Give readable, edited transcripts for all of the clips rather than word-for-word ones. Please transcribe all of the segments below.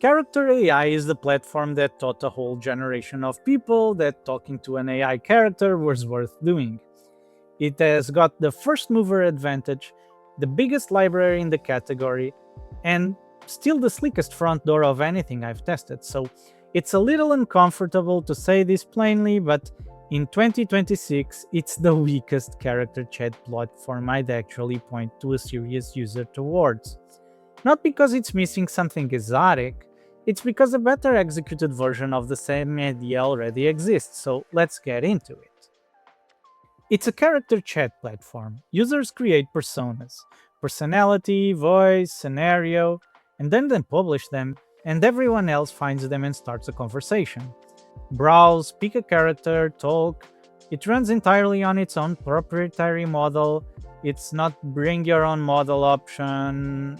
Character.AI is the platform that taught a whole generation of people that talking to an AI character was worth doing. It has got the first mover advantage, the biggest library in the category, and still the sleekest front door of anything I've tested, so it's a little uncomfortable to say this plainly, but in 2026, it's the weakest character chat platform I'd actually point to a serious user towards. Not because it's missing something exotic, it's because a better executed version of the same idea already exists, so let's get into it. It's a character chat platform. Users create personas, personality, voice, scenario, and then they publish them, and everyone else finds them and starts a conversation. Browse, pick a character, talk. It runs entirely on its own proprietary model. It's not bring your own model option.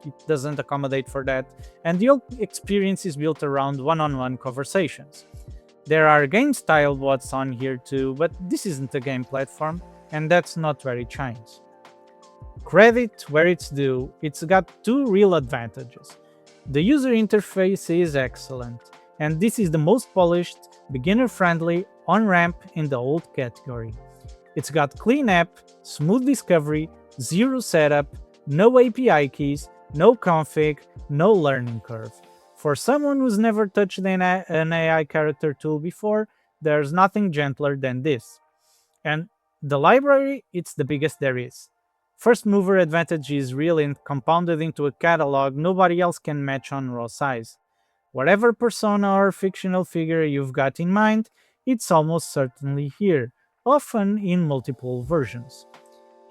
It doesn't accommodate for that. And the whole experience is built around one-on-one conversations. There are game-style bots on here too, but this isn't a game platform, and that's not where it shines. Credit where it's due, it's got two real advantages. The user interface is excellent, and this is the most polished, beginner-friendly on-ramp in the old category. It's got clean app, smooth discovery, zero setup, no API keys, no config, no learning curve. For someone who's never touched an AI character tool before, there's nothing gentler than this. And the library, it's the biggest there is. First mover advantage is real and compounded into a catalog nobody else can match on raw size. Whatever persona or fictional figure you've got in mind, it's almost certainly here, often in multiple versions.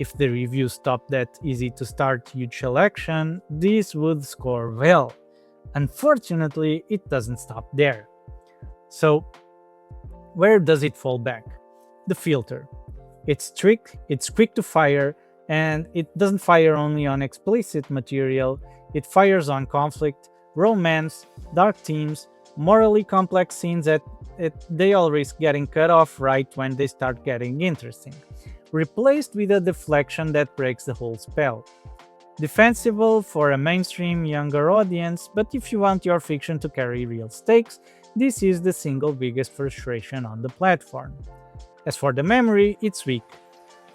If the reviews stopped that easy to start huge selection, this would score well. Unfortunately, it doesn't stop there. So, where does it fall back? The filter. It's quick to fire, and it doesn't fire only on explicit material, it fires on conflict, romance, dark themes, morally complex scenes that they all risk getting cut off right when they start getting interesting, replaced with a deflection that breaks the whole spell. Defensible for a mainstream younger audience, but if you want your fiction to carry real stakes, this is the single biggest frustration on the platform. As for the memory, it's weak.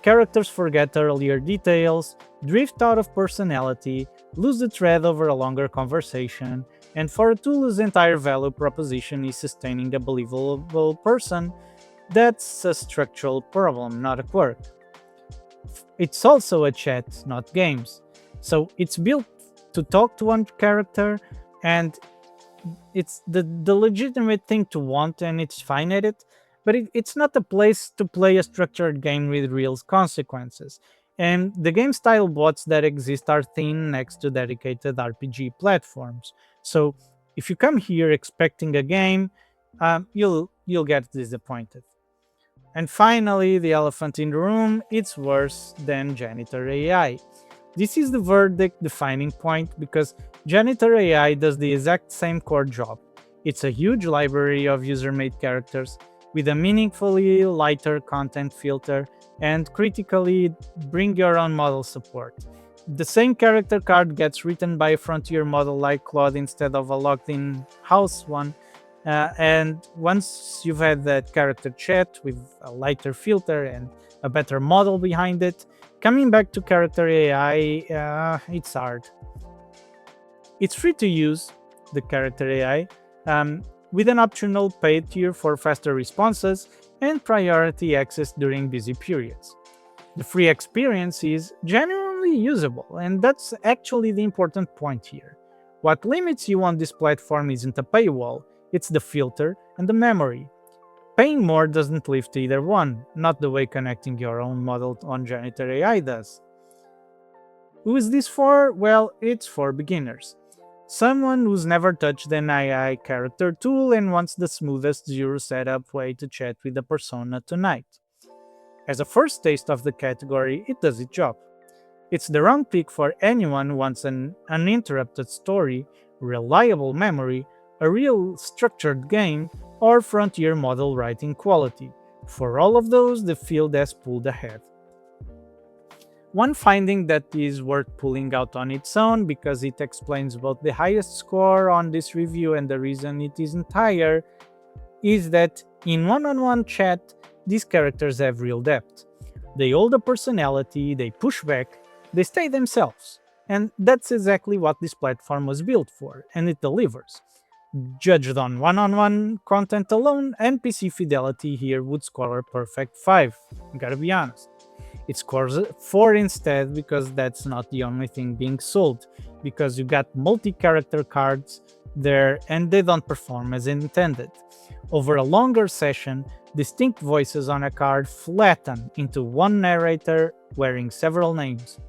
Characters forget earlier details, drift out of personality, lose the thread over a longer conversation, and for a tool whose entire value proposition is sustaining a believable person, that's a structural problem, not a quirk. It's also a chat, not games. So it's built to talk to one character, and it's the legitimate thing to want, and it's fine at it, but it's not a place to play a structured game with real consequences. And the game style bots that exist are thin next to dedicated RPG platforms. So if you come here expecting a game, you'll get disappointed. And finally, the elephant in the room, it's worse than Janitor AI. This is the verdict defining point because Janitor AI does the exact same core job. It's a huge library of user-made characters with a meaningfully lighter content filter and critically bring your own model support. The same character card gets written by a frontier model like Claude instead of a logged-in house one. And once you've had that character chat with a lighter filter and a better model behind it, coming back to Character AI, it's hard. It's free to use, the Character AI, with an optional paid tier for faster responses and priority access during busy periods. The free experience is genuinely usable, and that's actually the important point here. What limits you on this platform isn't a paywall, it's the filter and the memory. Paying more doesn't lift either one, not the way connecting your own model on Janitor AI does. Who is this for? Well, it's for beginners. Someone who's never touched an AI character tool and wants the smoothest zero setup way to chat with a persona tonight. As a first taste of the category, it does its job. It's the wrong pick for anyone who wants an uninterrupted story, reliable memory, a real structured game, or frontier model writing quality. For all of those, the field has pulled ahead. One finding that is worth pulling out on its own because it explains both the highest score on this review and the reason it isn't higher is that in one-on-one chat, these characters have real depth. They hold a personality, they push back, they stay themselves. And that's exactly what this platform was built for, and it delivers. Judged on one content alone, NPC fidelity here would score a perfect 5. Gotta be honest. It scores a 4 instead because that's not the only thing being sold, because you got multi-character cards there and they don't perform as intended. Over a longer session, distinct voices on a card flatten into one narrator wearing several names.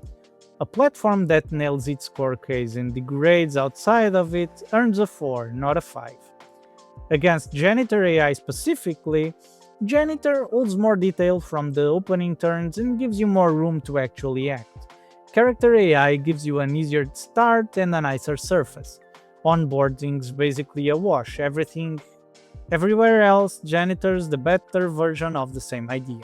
A platform that nails its core case and degrades outside of it earns a 4, not a 5. Against Janitor AI specifically, Janitor holds more detail from the opening turns and gives you more room to actually act. Character AI gives you an easier start and a nicer surface. Onboarding's basically a wash, everywhere else, Janitor's the better version of the same idea.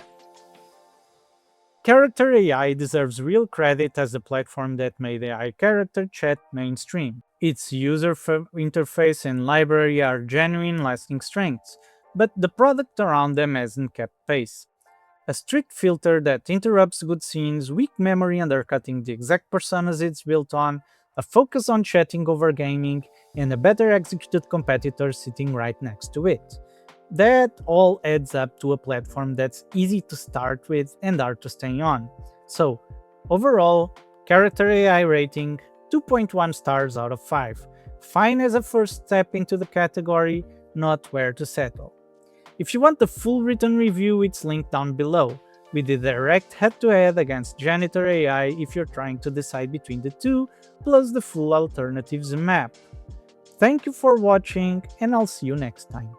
Character AI deserves real credit as the platform that made AI character chat mainstream. Its user interface and library are genuine lasting strengths, but the product around them hasn't kept pace. A strict filter that interrupts good scenes, weak memory undercutting the exact personas it's built on, a focus on chatting over gaming, and a better executed competitor sitting right next to it. That all adds up to a platform that's easy to start with and hard to stay on. So, overall, Character AI rating 2.1 stars out of 5. Fine as a first step into the category, not where to settle. If you want the full written review, it's linked down below, with the direct head-to-head against Janitor AI if you're trying to decide between the two, plus the full alternatives map. Thank you for watching, and I'll see you next time.